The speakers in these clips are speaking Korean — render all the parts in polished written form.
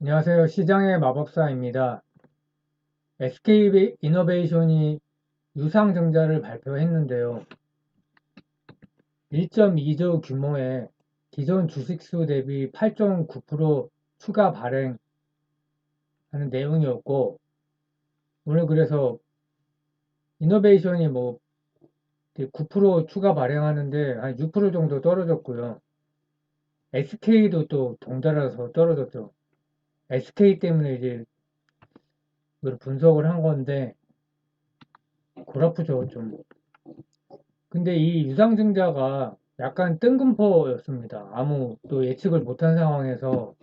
안녕하세요. 시장의 마법사입니다. SK 이노베이션이 유상증자를 발표했는데요. 1.2조 규모의 기존 주식수 대비 8.9% 추가 발행하는 내용이었고, 오늘 그래서 이노베이션이 뭐 9% 추가 발행하는데 한 6% 정도 떨어졌고요. SK도 또 동달아서 떨어졌죠. SK 때문에 이제 이걸 분석을 한 건데, 골아프죠, 좀. 근데 이 유상증자가 약간 뜬금포였습니다. 아무 또 예측을 못한 상황에서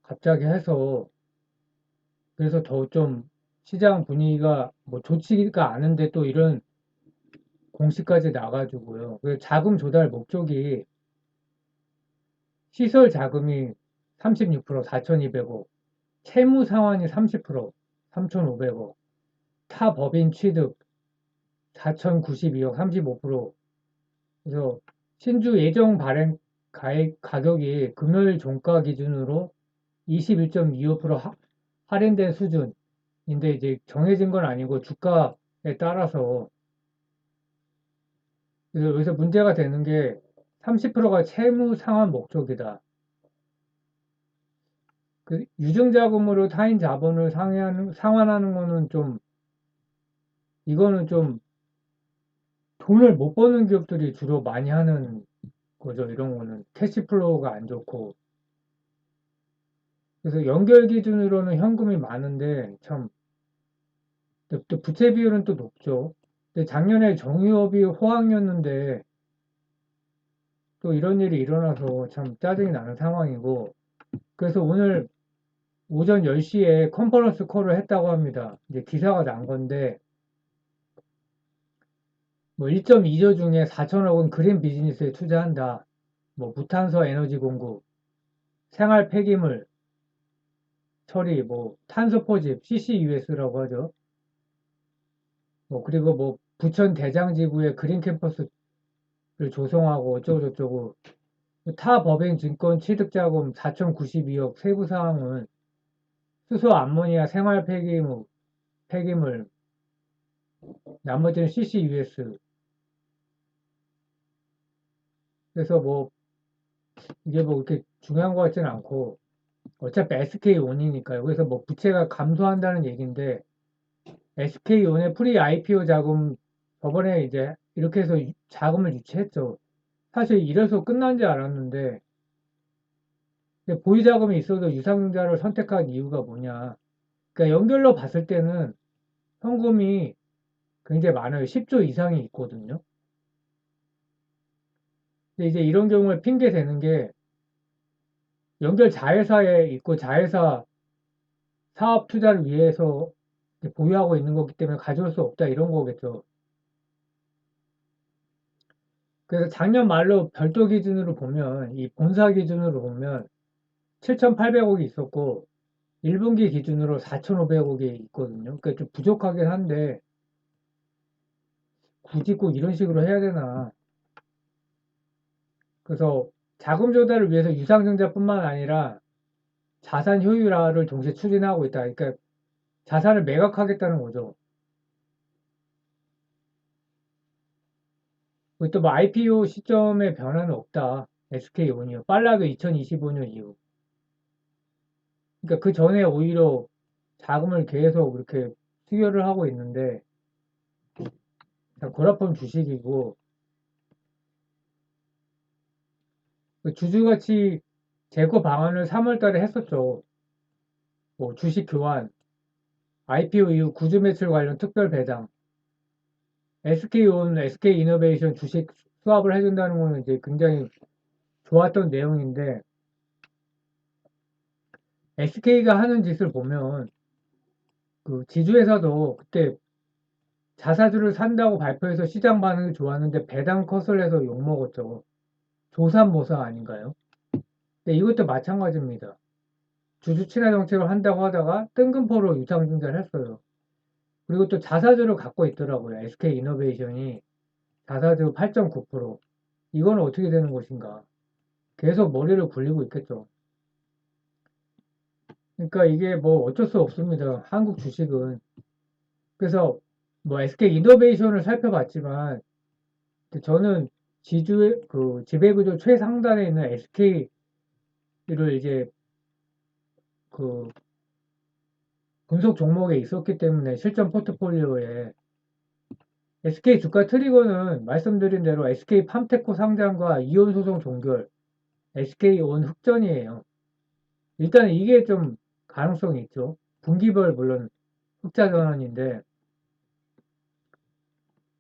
갑자기 해서 그래서 더 좀 시장 분위기가 뭐 좋지가 않은데 또 이런 공시까지 나가지고요. 그 자금 조달 목적이 시설 자금이 36% 4,200억, 채무 상환이 30% 3,500억, 타 법인 취득 4,092억 35%. 그래서 신주 예정 발행 가액 가격이 금요일 종가 기준으로 21.25% 할인된 수준인데 이제 정해진 건 아니고 주가에 따라서 그래서 여기서 문제가 되는 게 30%가 채무 상환 목적이다. 그 유증자금으로 타인 자본을 상환하는 거는 좀 이거는 좀 돈을 못 버는 기업들이 주로 많이 하는 거죠. 이런 거는 캐시플로우가 안 좋고 그래서 연결 기준으로는 현금이 많은데 참 또 부채 비율은 또 높죠. 근데 작년에 정유업이 호황이었는데 또 이런 일이 일어나서 참 짜증이 나는 상황이고 그래서 오늘 오전 10시에 컨퍼런스 콜을 했다고 합니다. 이제 기사가 난 건데 뭐 1.2조 중에 4천억은 그린 비즈니스에 투자한다. 뭐 무탄소 에너지 공급, 생활 폐기물 처리, 뭐 탄소 포집, CCUS라고 하죠. 뭐 그리고 뭐 부천 대장지구에 그린 캠퍼스를 조성하고 어쩌고저쩌고 타 법인 증권 취득자금 4,092억 세부 사항은 수소, 암모니아, 생활 폐기물, 나머지는 CCUS. 그래서 뭐 이게 뭐 이렇게 중요한 것 같지는 않고 어차피 SK온이니까요. 그래서 뭐 부채가 감소한다는 얘기인데 SK온의 프리 IPO 자금 저번에 이제 이렇게 해서 자금을 유치했죠. 사실 이래서 끝난 줄 알았는데 보유 자금이 있어도 유상증자를 선택한 이유가 뭐냐. 그러니까 연결로 봤을 때는 현금이 굉장히 많아요. 10조 이상이 있거든요. 근데 이제 이런 경우에 핑계 대는 게 연결 자회사에 있고 자회사 사업 투자를 위해서 보유하고 있는 거기 때문에 가져올 수 없다 이런 거겠죠. 그래서 작년 말로 별도 기준으로 보면 이 본사 기준으로 보면 7,800억이 있었고 1분기 기준으로 4,500억이 있거든요. 그러니까 좀 부족하긴 한데 굳이 꼭 이런 식으로 해야 되나. 그래서 자금 조달을 위해서 유상증자뿐만 아니라 자산 효율화를 동시에 추진하고 있다. 그러니까 자산을 매각하겠다는 거죠. 또 뭐 IPO 시점에 변화는 없다. SK온이요. 빨라도 2025년 이후. 그러니까 그 전에 오히려 자금을 계속 이렇게 수혈을 하고 있는데 골아픈 주식이고 그 주주가치 제고 방안을 3월 달에 했었죠. 뭐 주식 교환, IPO 이후 구주 매출 관련 특별 배당, SK온, SK이노베이션 주식 수합을 해준다는 거는 이제 굉장히 좋았던 내용인데 SK가 하는 짓을 보면 그 지주회사도 그때 자사주를 산다고 발표해서 시장 반응이 좋았는데 배당 컷을 해서 욕먹었죠. 조삼모사 아닌가요? 근데 이것도 마찬가지입니다. 주주 친화 정책을 한다고 하다가 뜬금포로 유상증자를 했어요. 그리고 또 자사주를 갖고 있더라고요. SK이노베이션이 자사주 8.9%. 이건 어떻게 되는 것인가? 계속 머리를 굴리고 있겠죠. 그러니까 이게 뭐 어쩔 수 없습니다. 한국 주식은. 그래서 뭐 SK 이노베이션을 살펴봤지만 저는 지배구조 최상단에 있는 SK를 이제 그 분석 종목에 있었기 때문에 실전 포트폴리오에 SK 주가 트리거는 말씀드린 대로 SK 팜테코 상장과 이혼 소송 종결, SK 온 흑전이에요. 일단 이게 좀 가능성이 있죠. 분기별 물론 흑자 전환인데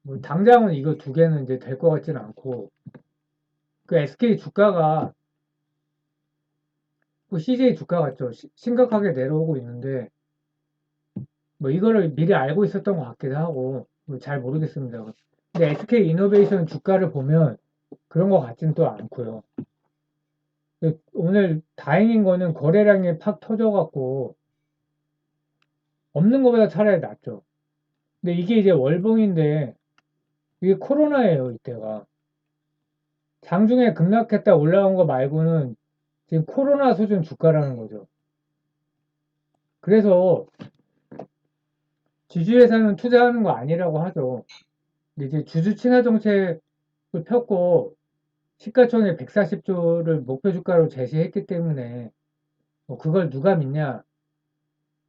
뭐 당장은 이거 두 개는 이제 될 것 같지는 않고 그 SK 주가가 그 CJ 주가 같죠. 심각하게 내려오고 있는데 뭐 이거를 미리 알고 있었던 것 같기도 하고 뭐잘 모르겠습니다. 근데 SK 이노베이션 주가를 보면 그런 것 같지는 또 않고요. 오늘 다행인 거는 거래량이 팍 터져갖고 없는 것보다 차라리 낫죠. 근데 이게 이제 월봉인데 이게 코로나예요, 이때가. 장중에 급락했다 올라온 거 말고는 지금 코로나 수준 주가라는 거죠. 그래서 지주회사는 투자하는 거 아니라고 하죠. 근데 이제 주주 친화 정책을 폈고 시가총액 140조를 목표 주가로 제시했기 때문에 뭐 그걸 누가 믿냐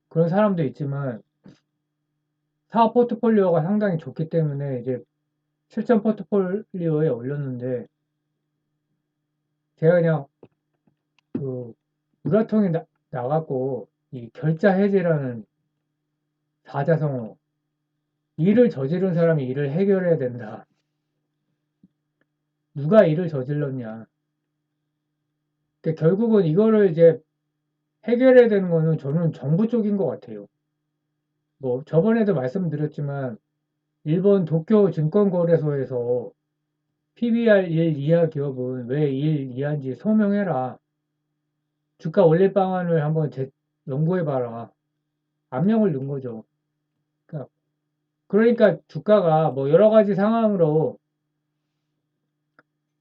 그런 사람도 있지만 사업 포트폴리오가 상당히 좋기 때문에 이제 실전 포트폴리오에 올렸는데 제가 그냥 그 유라통에 나갔고 이 결자 해지라는 사자성어 일을 저지른 사람이 일을 해결해야 된다. 누가 일을 저질렀냐. 근데 결국은 이거를 이제 해결해야 되는 거는 저는 정부 쪽인 것 같아요. 뭐 저번에도 말씀드렸지만 일본 도쿄 증권거래소에서 PBR 1 이하 기업은 왜 1 이하인지 소명해라. 주가 올릴 방안을 한번 연구해봐라. 압력을 넣은 거죠. 그러니까 주가가 뭐 여러 가지 상황으로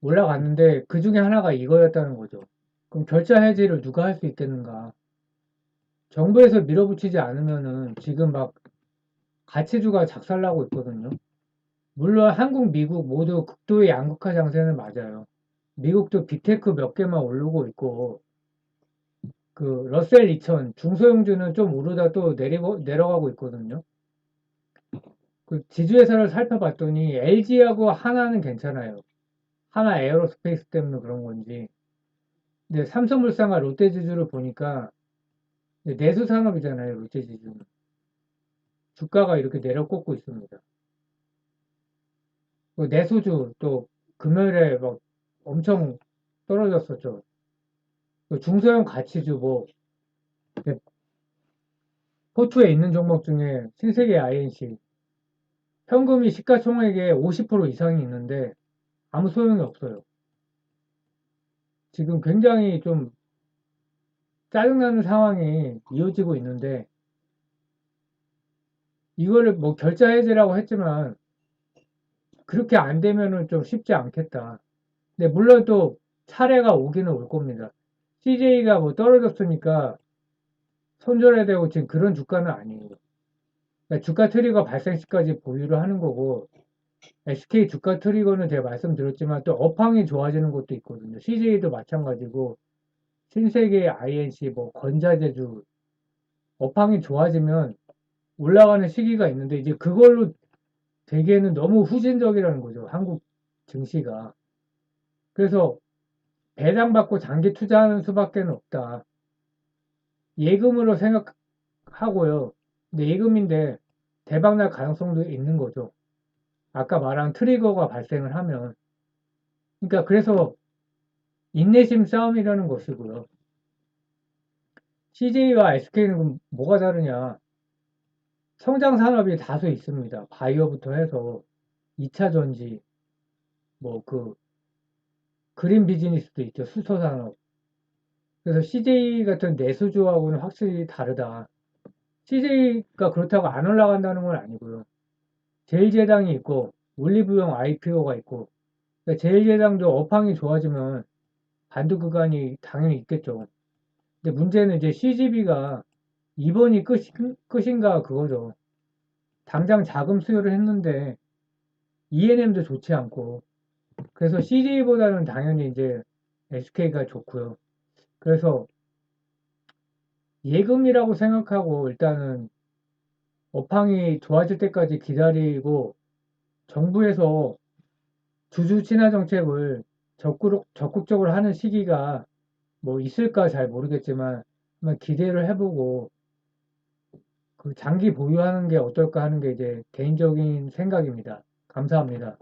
올라갔는데 그 중에 하나가 이거였다는 거죠. 그럼 결자 해지를 누가 할 수 있겠는가? 정부에서 밀어붙이지 않으면은 지금 막 가치주가 작살나고 있거든요. 물론 한국, 미국 모두 극도의 양극화 장세는 맞아요. 미국도 빅테크 몇 개만 오르고 있고 그 러셀 2000 중소형주는 좀 오르다 또 내려가고 있거든요. 그 지주회사를 살펴봤더니 LG하고 하나는 괜찮아요. 하나 에어로스페이스 때문에 그런 건지. 근데 삼성물산과 롯데지주를 보니까 내수 산업이잖아요, 롯데지주는. 주가가 이렇게 내려꽂고 있습니다. 그 내수주 또 금요일에 막 엄청 떨어졌었죠. 그 중소형 가치주 뭐 포트에 있는 종목 중에 신세계 INC 현금이 시가총액의 50% 이상이 있는데 아무 소용이 없어요. 지금 굉장히 좀 짜증나는 상황이 이어지고 있는데 이거를 뭐 결자 해지라고 했지만 그렇게 안 되면은 좀 쉽지 않겠다. 근데 물론 또 차례가 오기는 올 겁니다. CJ가 뭐 떨어졌으니까 손절해야 되고 지금 그런 주가는 아니에요. 그러니까 주가 트리거 발생 시까지 보유를 하는 거고 SK 주가 트리거는 제가 말씀드렸지만 또 업황이 좋아지는 것도 있거든요. CJ도 마찬가지고 신세계 INC 뭐 건자재주 업황이 좋아지면 올라가는 시기가 있는데 이제 그걸로 되기에는 너무 후진적이라는 거죠. 한국 증시가. 그래서 배당받고 장기 투자하는 수밖에 없다. 예금으로 생각하고요. 근데 예금인데 대박날 가능성도 있는 거죠. 아까 말한 트리거가 발생을 하면. 그러니까 그래서 인내심 싸움이라는 것이고요. CJ와 SK는 뭐가 다르냐? 성장 산업이 다수 있습니다. 바이오부터 해서 2차 전지, 뭐 그린 비즈니스도 있죠. 수소 산업. 그래서 CJ 같은 내수주하고는 확실히 다르다. CJ가 그렇다고 안 올라간다는 건 아니고요. 제일제당이 있고 올리브영 IPO가 있고 그러니까 제일제당도 업황이 좋아지면 반도 구간이 당연히 있겠죠. 근데 문제는 이제 CGB가 이번이 끝인가 그거죠. 당장 자금 수요를 했는데 ENM도 좋지 않고 그래서 CJ보다는 당연히 이제 SK가 좋고요. 그래서 예금이라고 생각하고 일단은 업황이 좋아질 때까지 기다리고 정부에서 주주 친화 정책을 적극적으로 하는 시기가 뭐 있을까 잘 모르겠지만 한번 기대를 해보고 그 장기 보유하는 게 어떨까 하는 게 이제 개인적인 생각입니다. 감사합니다.